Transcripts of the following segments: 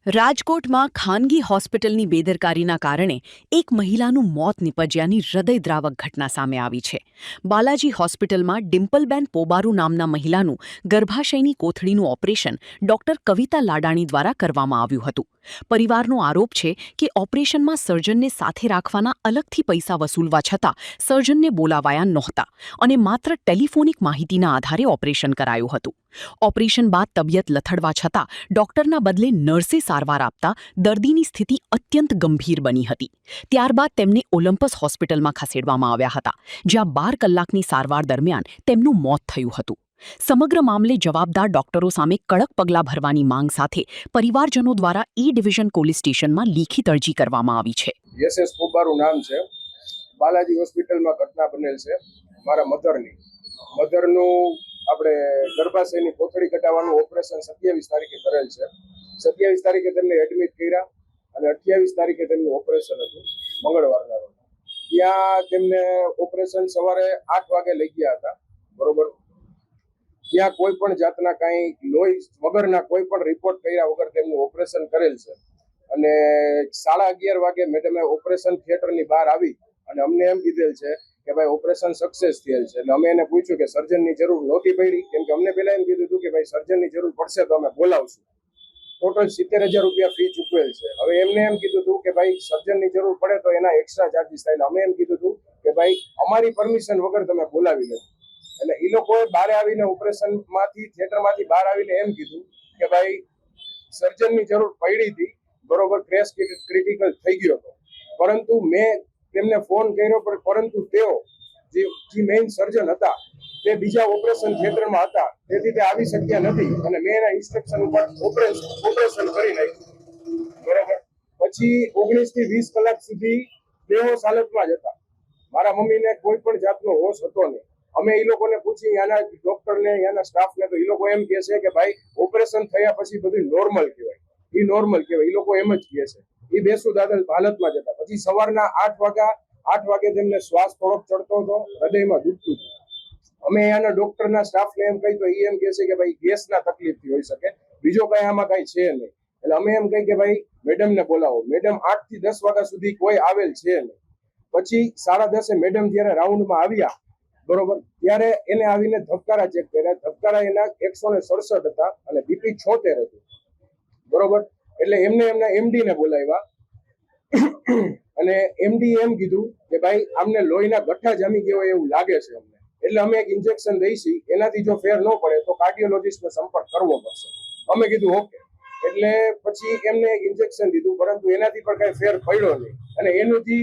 રાજકોટમાં ખાનગી હોસ્પિટલની બેદરકારીના કારણે એક મહિલાનું મોત નિપજ્યાની હૃદયદ્રાવક ઘટના સામે આવી છે. બાલાજી હોસ્પિટલમાં ડિમ્પલબેન પોબારુ નામના મહિલાનું ગર્ભાશયની કોથળીનું ઓપરેશન ડોક્ટર કવિતા લાડાણી દ્વારા કરવામાં આવ્યું હતું. પરિવારનો આરોપ છે કે ઓપરેશનમાં સર્જનને સાથે રાખવાના અલગથી પૈસા વસૂલવા છતાં સર્જનને બોલાવાયા નહોતા અને માત્ર ટેલિફોનિક માહિતીના આધારે ઓપરેશન કરાયું હતું. ઓપરેશન બાદ તબિયત લથડવા છતાં ડોક્ટરના બદલે નર્સે સારવાર આપતા દર્દીની સ્થિતિ અત્યંત ગંભીર બની હતી. ત્યારબાદ તેમને ઓલિમ્પસ હોસ્પિટલમાં ખસેડવામાં આવ્યા હતા, જ્યાં 12 કલાકની સારવાર દરમિયાન તેમનું મોત થયું હતું. સમગ્ર મામલે જવાબદાર ડોક્ટરો સામે કડક પગલાં ભરવાની માંગ સાથે પરિવારજનો દ્વારા ઈ ડિવિઝન પોલીસ સ્ટેશનમાં લેખિત અરજી કરવામાં આવી છે. એસએસ પોબારું નામ છે. બાલાજી હોસ્પિટલમાં ઘટના બનેલ છે. મારા મધરનું આપણે ગર્ભાશયની કોથળી કઢાવવાનું ઓપરેશન 27 તારીખે કરેલ છે. 27 તારીખે તેમને એડમિટ કર્યા અને 28 તારીખે તેમનું ઓપરેશન હતું, મંગળવારના રોજ. ત્યાં તેમને ઓપરેશન સવારે 8 વાગે લઈ ગયા હતા, બરોબર. ત્યાં કોઈ પણ જાતના કાંઈ લોહી વગરના કોઈ પણ રિપોર્ટ કર્યા વગર તેમનું ઓપરેશન કરેલ છે. અને 11:30 વાગે મેડમે ઓપરેશન થિયેટરની બહાર આવી અને અમને એમ કીધેલ છે કે ભાઈ ઓપરેશન સક્સેસ થયેલ છે. એટલે અમે એને પૂછ્યું કે સર્જનની જરૂર નહોતી પડી, કેમ કે અમને પહેલા એમ કીધું હતું કે ભાઈ સર્જનની જરૂર પડશે તો અમે બોલાવશું. ટોટલ 70,000 રૂપિયા ફી ચૂકવેલ છે. હવે એમને એમ કીધું હતું કે ભાઈ સર્જનની જરૂર પડે તો એના એક્સ્ટ્રા ચાર્જીસ થાય. અમે એમ કીધું હતું કે ભાઈ અમારી પરમિશન વગર તમે બોલાવી લો. એટલે એ લોકોએ બહાર આવીને ઓપરેશનમાંથી થિયેટરમાંથી બહાર આવીને એમ કીધું કે ભાઈ સર્જનની જરૂર પડી હતી, બરોબર, ક્રેશ ક્રિટિકલ થઈ ગયો હતો. પરંતુ મેં તેમને ફોન કર્યો, પરંતુ તેઓ જે મેઇન સર્જન હતા તે બીજા ઓપરેશન થિયેટરમાં હતા, તેથી તે આવી શક્યા નથી અને મેં એના ઇન્સ્ટ્રક્શન ઉપર ઓપરેશન કરી નાખ્યું, બરોબર. પછી 19 થી 20 કલાક સુધી બેહોશ હાલતમાં જ હતા. મારા મમ્મીને કોઈ પણ જાતનો હોશ હતો નહીં. અમે એ લોકોને પૂછી, ત્યાંના ડોક્ટરને, ત્યાંના સ્ટાફને, તો એ લોકો એમ કહે છે કે ભાઈ ઓપરેશન થયા પછી બધું નોર્મલ કહેવાય, એ નોર્મલ કહેવાય. એ લોકો એમ જ કહે છે. એ બેસુદ હાલતમાં જ હતા. પછી સવારના 8 વાગે તેમને શ્વાસ થોડોક ચડતો હતો, હૃદયમાં દુખતું હતું. અમે અહીંયાના ડોક્ટરના સ્ટાફને એમ કહી તો એ એમ કહે છે કે ભાઈ ગેસના તકલીફથી હોઈ શકે, બીજો કઈ આમાં કઈ છે નહીં. એટલે અમે એમ કહી કે ભાઈ મેડમને બોલાવો. મેડમ 8 થી 10 વાગ્યા સુધી કોઈ આવેલ છે નહીં. પછી 10:30 મેડમ જયારે રાઉન્ડમાં આવ્યા, બરોબર, ત્યારે એને આવીને ધબકારા ચેક કર્યા. ધબકારા એના 167 હતા અને બીપી 76 હતું, બરોબર. એટલે એમના એમડી ને બોલાવ્યા અને એમડી એમ કીધું કે ભાઈ આમને લોહીના ગઠ્ઠા જામી ગયા હોય એવું લાગે છે અમને, એટલે અમે એક ઇન્જેક્શન દઈશી, એનાથી જો ફેર ન પડે તો કાર્ડિયોલોજિસ્ટનો સંપર્ક કરવો પડશે. અમે કીધું ઓકે. એટલે પછી એમને એક ઇન્જેક્શન દીધું, પરંતુ એનાથી પણ કઈ ફેર પડ્યો નહીં. અને એનું જે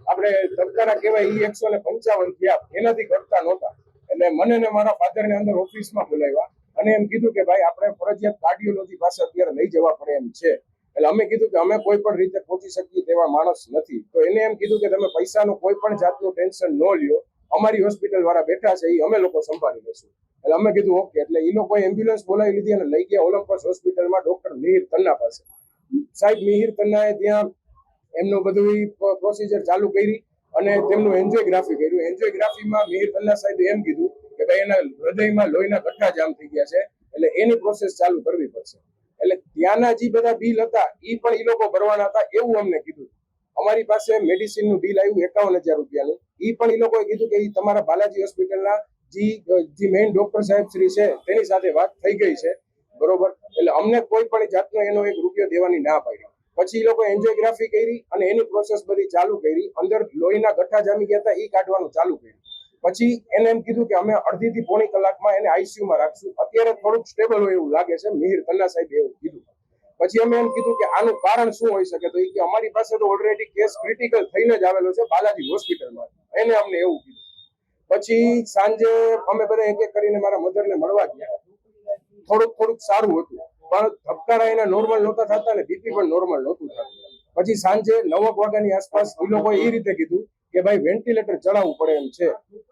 આપણે ધબકારા કહેવાય એ 155 થયા, એનાથી ઘટતા નહોતા. એટલે મને ને મારા ફાધરને અંદર ઓફિસમાં બોલાવ્યા અને એમ કીધું કે ભાઈ આપણે ફરજિયાત કાર્ડિયોલોજી પાસે અત્યારે લઈ જવા પડે એમ છે. એટલે અમે કીધું કે અમે કોઈ પણ રીતે પહોંચી શકીએ તેવા માણસ નથી. તો એને એમ કીધું કે તમે પૈસાનું કોઈ પણ જાતનું ટેન્શન ન લ્યો, અમારી હોસ્પિટલ વાળા બેઠા છે, એ અમે લોકો સંભાળી લઈશું. એટલે અમે કીધું ઓકે. એટલે એ લોકોએ એમ્બ્યુલન્સ બોલાવી લીધી અને લઈ ગયા ઓલિમ્પસ હોસ્પિટલમાં ડોક્ટર મિહિર તન્ના પાસે. સાહેબ મિહિર તન્નાએ ત્યાં એમનું બધું પ્રોસિજર ચાલુ કરી અને તેમનું એન્જિયોગ્રાફી કર્યું. એન્જિયોગ્રાફીમાં મિહિર તન્ના સાહેબે એમ કીધું કે ભાઈ એના હૃદયમાં લોહીના ગઠ્ઠા જામ થઈ ગયા છે, એટલે એની પ્રોસેસ ચાલુ કરવી પડશે. એટલે ત્યાંના જે બધા બિલ હતા એ પણ એ લોકો ભરવાના હતા એવું અમને કીધું. અમારી પાસે મેડિસિનનું બિલ આવ્યું 51,000 રૂપિયાનું. એ પણ એ લોકોએ કીધું કે એ તમારા બાલાજી હોસ્પિટલના જે મેઇન ડોક્ટર સાહેબ શ્રી છે તેની સાથે વાત થઈ ગઈ છે, બરોબર. એટલે અમને કોઈ પણ જાતનો એનો 1 રૂપિયો દેવાની ના પાડી. પછી એ લોકો એન્જિયોગ્રાફી કરી અને એની પ્રોસેસ બધી ચાલુ કરી. અંદર લોહીના ગઠ્ઠા જામી ગયા હતા એ કાઢવાનું ચાલુ કર્યું. પછી એને એમ કીધું કે અમે અડધી થી પોણી કલાકમાં એને આઈસીયુમાં રાખશું, અત્યારે થોડુંક સ્ટેબલ હોય એવું લાગે છે, મિહિર તન્ના સાહેબે એવું કીધું. પછી અમે એમ કીધું કે આનું કારણ શું હોઈ શકે, તો એ કે અમારી પાસે તો ઓલરેડી કેસ ક્રિટિકલ થઈને જ આવેલો છે બાલાજી હોસ્પિટલમાં, એને અમને એવું કીધું. પછી સાંજે અમે બધા એક એક કરીને મારા મધરને મળવા ગયા. થોડુંક સારું હતું, પણ ધબકારા એના નોર્મલ નહોતા થતા અને બીપી પણ નોર્મલ નહોતું થતું. પછી સાંજે 9 વાગ્યાની આસપાસ એ લોકોએ એ રીતે કીધું કે ભાઈ વેન્ટિલેટર ચડાવવું પડે એમ છે.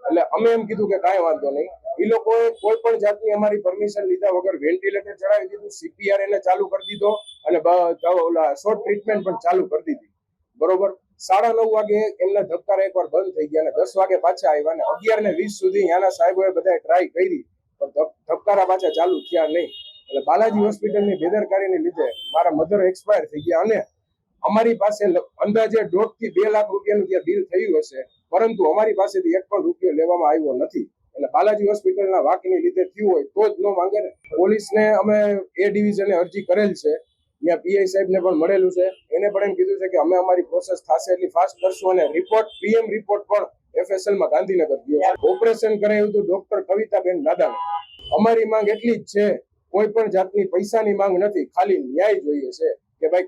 એટલે અમે એમ કીધું કે કાંઈ વાંધો નહીં. એ લોકોએ કોઈ પણ જાતની અમારી પરમિશન લીધા વગર વેન્ટિલેટર ચડાવી દીધું, સીપીઆર એને ચાલુ કરી દીધો અને શોર્ટ ટ્રીટમેન્ટ પણ ચાલુ કરી દીધી, બરોબર. 9:30 વાગે એમના ધબકારા એકવાર બંધ થઈ ગયા અને 10 વાગે પાછા આવ્યા અને 11:20 સુધી ત્યાંના સાહેબોએ બધા ટ્રાય કરી, પણ ધબકારા પાછા ચાલુ થયા નહીં. એટલે બાલાજી હોસ્પિટલની બેદરકારીને લીધે મારા મધર એક્સપાયર થઈ ગયા અને અમારી પાસે અંદાજે 1.5 થી 2 લાખ રૂપિયાનું ત્યાં બિલ થયું હશે, પરંતુ અમારી પાસેથી એક પણ રૂપિયો લેવામાં આવ્યો નથી. એટલે બાલાજી હોસ્પિટલના વાકની લીધે થયું હોય તો જ ન માંગે ને. પોલીસને અમે એ ડિવિઝને અરજી કરેલ છે, ત્યાં પીઆઈ સાહેબને પણ મળેલું છે, એને પણ એમ કીધું છે કે અમે અમારી પ્રોસેસ થશે એટલી ફાસ્ટ કરશું અને રિપોર્ટ પીએમ રિપોર્ટ પણ એફએસએલમાં ગાંધીનગર ગયો. ઓપરેશન કરાયું હતું ડોક્ટર કવિતાબેન દાદાને. અમારી માંગ એટલી જ છે, કોઈ પણ જાતની પૈસાની માંગ નથી, ખાલી ન્યાય જોઈએ છે કે ભાઈ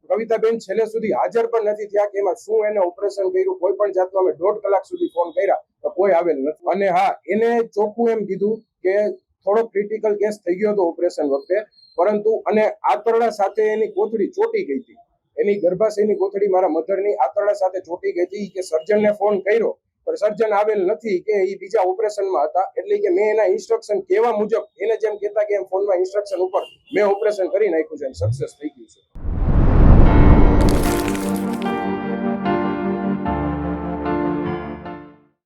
કવિતાબેન છેલ્લે સુધી હાજર પણ નથી થયા કે એમાં શું એને ઓપરેશન કર્યું, કોઈ પણ જાતનો અમે 1.5 કલાક સુધી ફોન કર્યા તો કોઈ આવેલ નથી. અને હા, એને ચોખ્ખું એમ કીધું કે થોડો ક્રિટિકલ કેસ થઈ ગયો હતો ઓપરેશન વખતે, પરંતુ અને આંતરડા સાથે એની કોથળી ચોટી ગઈ હતી, એની ગર્ભાશયની કોથળી મારા મધરની આંતરડા સાથે ચોટી ગઈ હતી કે સર્જનને ફોન કર્યો પણ સર્જન આવેલ નથી કે એ બીજા ઓપરેશનમાં હતા. એટલે કે મેં એના ઇન્સ્ટ્રક્શન કહેવા મુજબ એને જેમ કહેતા કે એમ ફોનમાં ઇન્સ્ટ્રક્શન ઉપર મેં ઓપરેશન કરી નાખ્યું છે અને સક્સેસ થઈ ગયું છે.